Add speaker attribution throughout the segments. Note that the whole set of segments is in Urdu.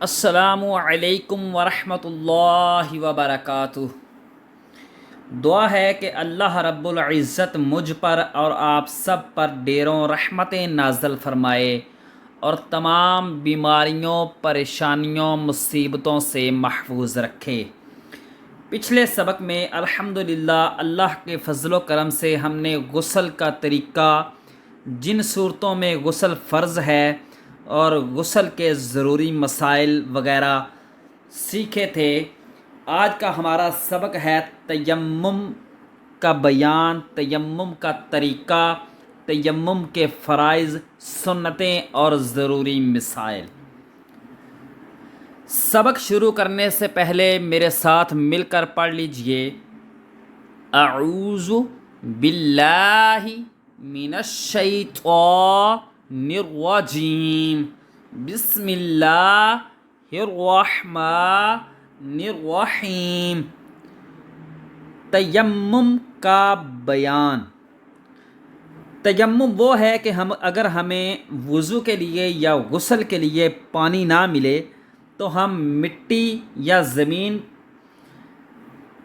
Speaker 1: السلام علیکم ورحمۃ اللہ وبرکاتہ۔ دعا ہے کہ اللہ رب العزت مجھ پر اور آپ سب پر ڈیروں رحمتیں نازل فرمائے اور تمام بیماریوں، پریشانیوں، مصیبتوں سے محفوظ رکھے۔ پچھلے سبق میں الحمدللہ اللہ کے فضل و کرم سے ہم نے غسل کا طریقہ، جن صورتوں میں غسل فرض ہے اور غسل کے ضروری مسائل وغیرہ سیکھے تھے۔ آج کا ہمارا سبق ہے تیمم کا بیان، تیمم کا طریقہ، تیمم کے فرائض، سنتیں اور ضروری مسائل۔ سبق شروع کرنے سے پہلے میرے ساتھ مل کر پڑھ لیجئے: اعوذ باللہ من الشیطان الرجیم، بسم اللہ الرحمن الرحیم۔ تیمم کا بیان۔ تیمم وہ ہے کہ اگر ہمیں وضو کے لیے یا غسل کے لیے پانی نہ ملے تو ہم مٹی یا زمین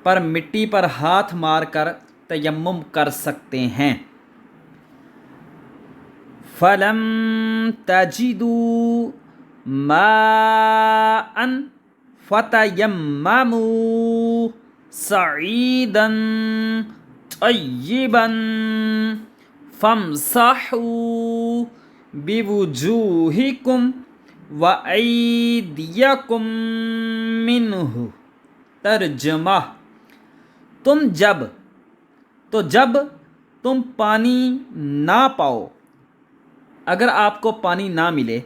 Speaker 1: پر مٹی پر ہاتھ مار کر تیمم کر سکتے ہیں۔ فَلَمْ تَجِدُوا مَاءً فَتَيَمَّمُوا صَعِيدًا طَيِّبًا فَامْسَحُوا بِوُجُوهِكُمْ وَأَيْدِيَكُمْ مِنْهُ۔ ترجمہ: جب تم پانی نہ پاؤ، اگر آپ کو پانی نہ ملے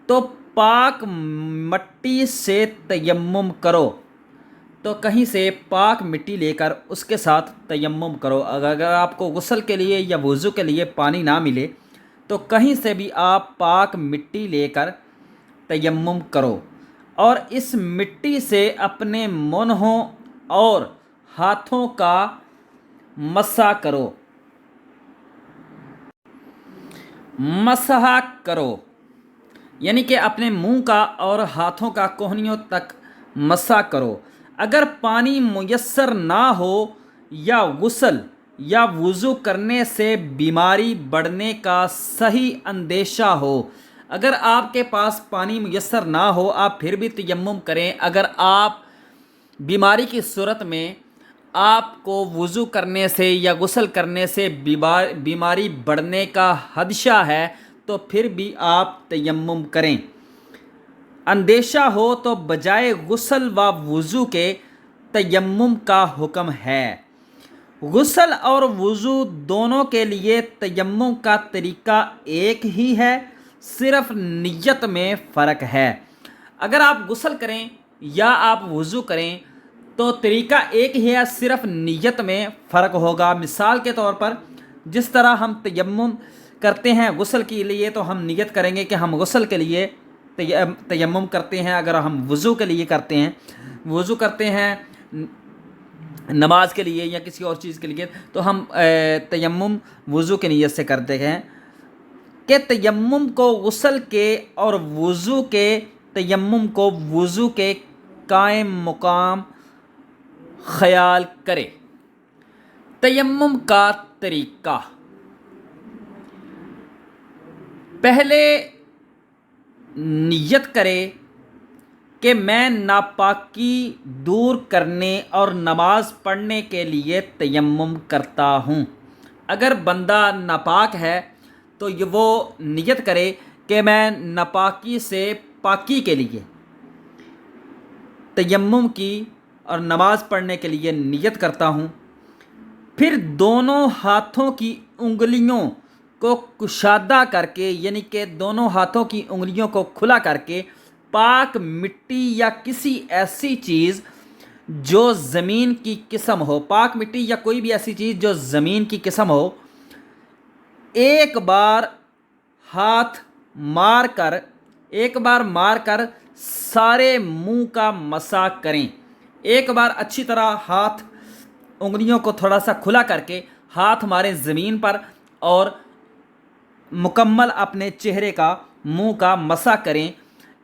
Speaker 1: تو پاک مٹی سے تیمم کرو، تو کہیں سے پاک مٹی لے کر اس کے ساتھ تیمم کرو۔ اگر آپ کو غسل کے لیے یا وضو کے لیے پانی نہ ملے تو کہیں سے بھی آپ پاک مٹی لے کر تیمم کرو اور اس مٹی سے اپنے منہوں اور ہاتھوں کا مسح کرو، یعنی کہ اپنے منہ کا اور ہاتھوں کا کوہنیوں تک مسح کرو۔ اگر پانی میسر نہ ہو یا غسل یا وضو کرنے سے بیماری بڑھنے کا صحیح اندیشہ ہو، اگر آپ کے پاس پانی میسر نہ ہو آپ پھر بھی تیمم کریں۔ اگر آپ بیماری کی صورت میں آپ کو وضو کرنے سے یا غسل کرنے سے بیماری بڑھنے کا خدشہ ہے تو پھر بھی آپ تیمم کریں۔ اندیشہ ہو تو بجائے غسل و وضو کے تیمم کا حکم ہے۔ غسل اور وضو دونوں کے لیے تیمم کا طریقہ ایک ہی ہے، صرف نیت میں فرق ہے۔ اگر آپ غسل کریں یا آپ وضو کریں تو طریقہ ایک ہی ہے، صرف نیت میں فرق ہوگا۔ مثال کے طور پر جس طرح ہم تیمم کرتے ہیں غسل کے لیے تو ہم نیت کریں گے کہ ہم غسل کے لیے تیمم کرتے ہیں۔ اگر ہم وضو کے لیے وضو کرتے ہیں نماز کے لیے یا کسی اور چیز کے لیے تو ہم تیمم وضو کی نیت سے کرتے ہیں کہ تیمم کو غسل کے اور تیمم کو وضو کے قائم مقام خیال کرے۔ تیمم کا طریقہ: پہلے نیت کرے کہ میں ناپاکی دور کرنے اور نماز پڑھنے کے لیے تیمم کرتا ہوں۔ اگر بندہ ناپاک ہے تو وہ نیت کرے کہ میں ناپاکی سے پاکی کے لیے تیمم کی اور نماز پڑھنے کے لیے نیت کرتا ہوں۔ پھر دونوں ہاتھوں کی انگلیوں کو کشادہ کر کے، یعنی کہ دونوں ہاتھوں کی انگلیوں کو کھلا کر کے پاک مٹی یا کسی ایسی چیز جو زمین کی قسم ہو، پاک مٹی یا کوئی بھی ایسی چیز جو زمین کی قسم ہو، ایک بار مار کر سارے منہ کا مسح کریں۔ ایک بار اچھی طرح انگلیوں کو تھوڑا سا کھلا کر کے ہاتھ ماریں زمین پر اور مکمل اپنے چہرے کا، منہ کا مسح کریں۔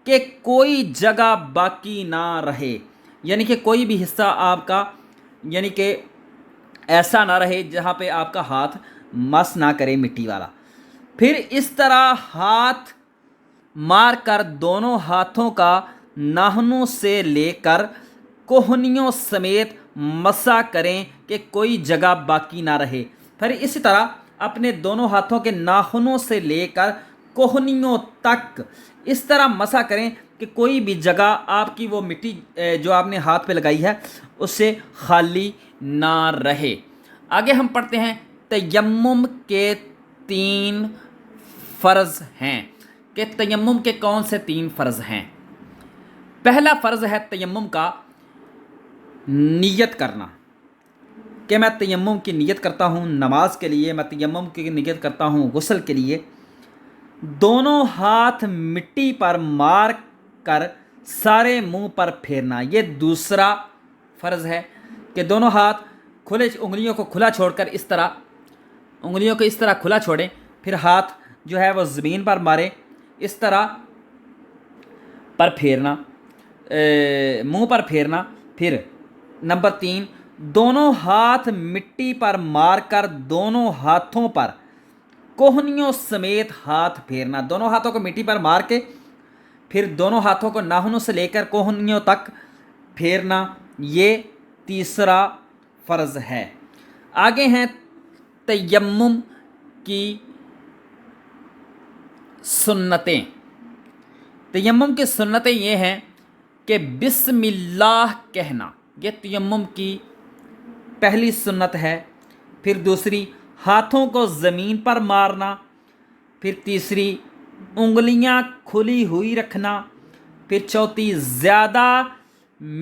Speaker 1: کہ کوئی جگہ باقی نہ رہے، یعنی کہ کوئی بھی حصہ آپ کا یعنی کہ ایسا نہ رہے جہاں پہ آپ کا ہاتھ مس نہ کرے مٹی والا۔ پھر اس طرح ہاتھ مار کر دونوں ہاتھوں کا ناخنوں سے لے کر کوہنیوں سمیت مسح کریں کہ کوئی جگہ باقی نہ رہے۔ پھر اسی طرح اپنے دونوں ہاتھوں کے ناخنوں سے لے کر کوہنیوں تک اس طرح مسح کریں کہ کوئی بھی جگہ آپ کی وہ مٹی جو آپ نے ہاتھ پہ لگائی ہے اس سے خالی نہ رہے۔ آگے ہم پڑھتے ہیں تیمم کے 3 فرض ہیں کہ تیمم کے کون سے 3 فرض ہیں۔ پہلا فرض ہے تیمم کا نیت کرنا، کہ میں تیمم کی نیت کرتا ہوں نماز کے لیے، میں تیمم کی نیت کرتا ہوں غسل کے لیے۔ دونوں ہاتھ مٹی پر مار کر سارے منہ پر پھیرنا، یہ دوسرا فرض ہے کہ دونوں ہاتھ کھلے، انگلیوں کو کھلا چھوڑ کر اس طرح انگلیوں کو اس طرح کھلا چھوڑیں، پھر ہاتھ جو ہے وہ زمین پر مارے، اس طرح پر پھیرنا، منہ پر پھیرنا۔ پھر نمبر 3، دونوں ہاتھ مٹی پر مار کر دونوں ہاتھوں پر کوہنیوں سمیت ہاتھ پھیرنا، دونوں ہاتھوں کو مٹی پر مار کے پھر دونوں ہاتھوں کو ناخنوں سے لے کر کوہنیوں تک پھیرنا، یہ تیسرا فرض ہے۔ آگے ہیں تیمم کی سنتیں۔ تیمم کی سنتیں یہ ہیں کہ بسم اللہ کہنا، یہ تیمم کی پہلی سنت ہے۔ پھر دوسری، ہاتھوں کو زمین پر مارنا۔ پھر تیسری، انگلیاں کھلی ہوئی رکھنا۔ پھر چوتھی، زیادہ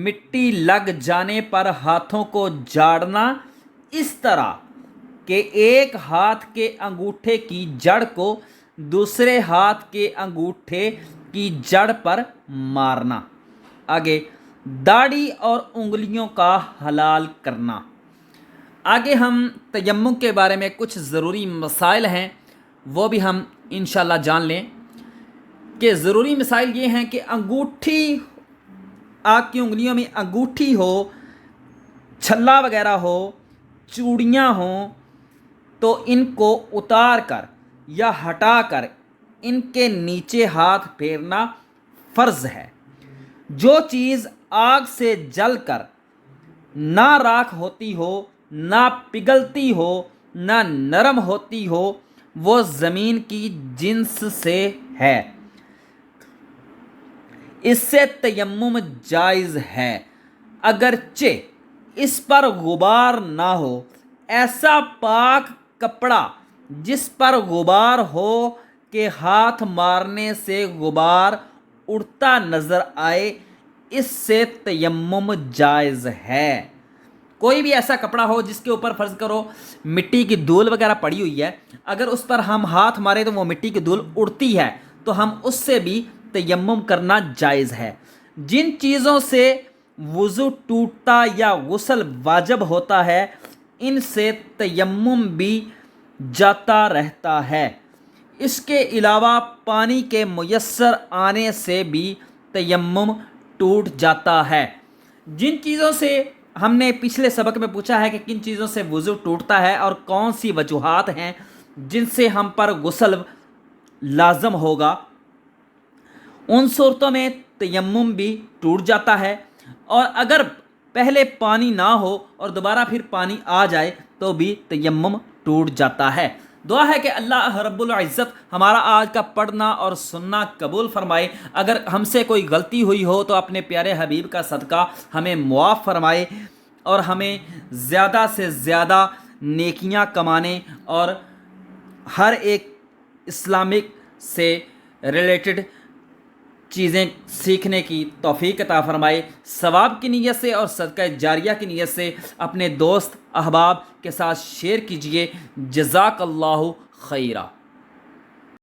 Speaker 1: مٹی لگ جانے پر ہاتھوں کو جھاڑنا اس طرح کہ ایک ہاتھ کے انگوٹھے کی جڑ کو دوسرے ہاتھ کے انگوٹھے کی جڑ پر مارنا۔ آگے داڑھی اور انگلیوں کا حلال کرنا۔ آگے ہم تیمم کے بارے میں کچھ ضروری مسائل ہیں وہ بھی ہم انشاءاللہ جان لیں کہ ضروری مسائل یہ ہیں کہ انگوٹھی، آپ کی انگلیوں میں انگوٹھی ہو، چھلا وغیرہ ہو، چوڑیاں ہوں تو ان کو اتار کر یا ہٹا کر ان کے نیچے ہاتھ پھیرنا فرض ہے۔ جو چیز آگ سے جل کر نہ راکھ ہوتی ہو، نہ پگھلتی ہو، نہ نرم ہوتی ہو، وہ زمین کی جنس سے ہے، اس سے تیمم جائز ہے، اگرچہ اس پر غبار نہ ہو۔ ایسا پاک کپڑا جس پر غبار ہو کہ ہاتھ مارنے سے غبار اڑتا نظر آئے، اس سے تیمم جائز ہے۔ کوئی بھی ایسا کپڑا ہو جس کے اوپر فرض کرو مٹی کی دھول وغیرہ پڑی ہوئی ہے، اگر اس پر ہم ہاتھ ماریں تو وہ مٹی کی دھول اڑتی ہے تو ہم اس سے بھی تیمم کرنا جائز ہے۔ جن چیزوں سے وضو ٹوٹتا یا غسل واجب ہوتا ہے ان سے تیمم بھی جاتا رہتا ہے۔ اس کے علاوہ پانی کے میسر آنے سے بھی تیمم ٹوٹ جاتا ہے۔ جن چیزوں سے ہم نے پچھلے سبق میں پوچھا ہے کہ کن چیزوں سے وضو ٹوٹتا ہے اور کون سی وجوہات ہیں جن سے ہم پر غسل لازم ہوگا، ان صورتوں میں تیمم بھی ٹوٹ جاتا ہے، اور اگر پہلے پانی نہ ہو اور دوبارہ پھر پانی آ جائے تو بھی تیمم ٹوٹ جاتا ہے۔ دعا ہے کہ اللہ رب العزت ہمارا آج کا پڑھنا اور سننا قبول فرمائے۔ اگر ہم سے کوئی غلطی ہوئی ہو تو اپنے پیارے حبیب کا صدقہ ہمیں معاف فرمائے اور ہمیں زیادہ سے زیادہ نیکیاں کمانے اور ہر ایک اسلامک سے ریلیٹڈ چیزیں سیکھنے کی توفیق عطا فرمائے۔ ثواب کی نیت سے اور صدقہ جاریہ کی نیت سے اپنے دوست احباب کے ساتھ شیئر کیجئے۔ جزاک اللہ خیرہ۔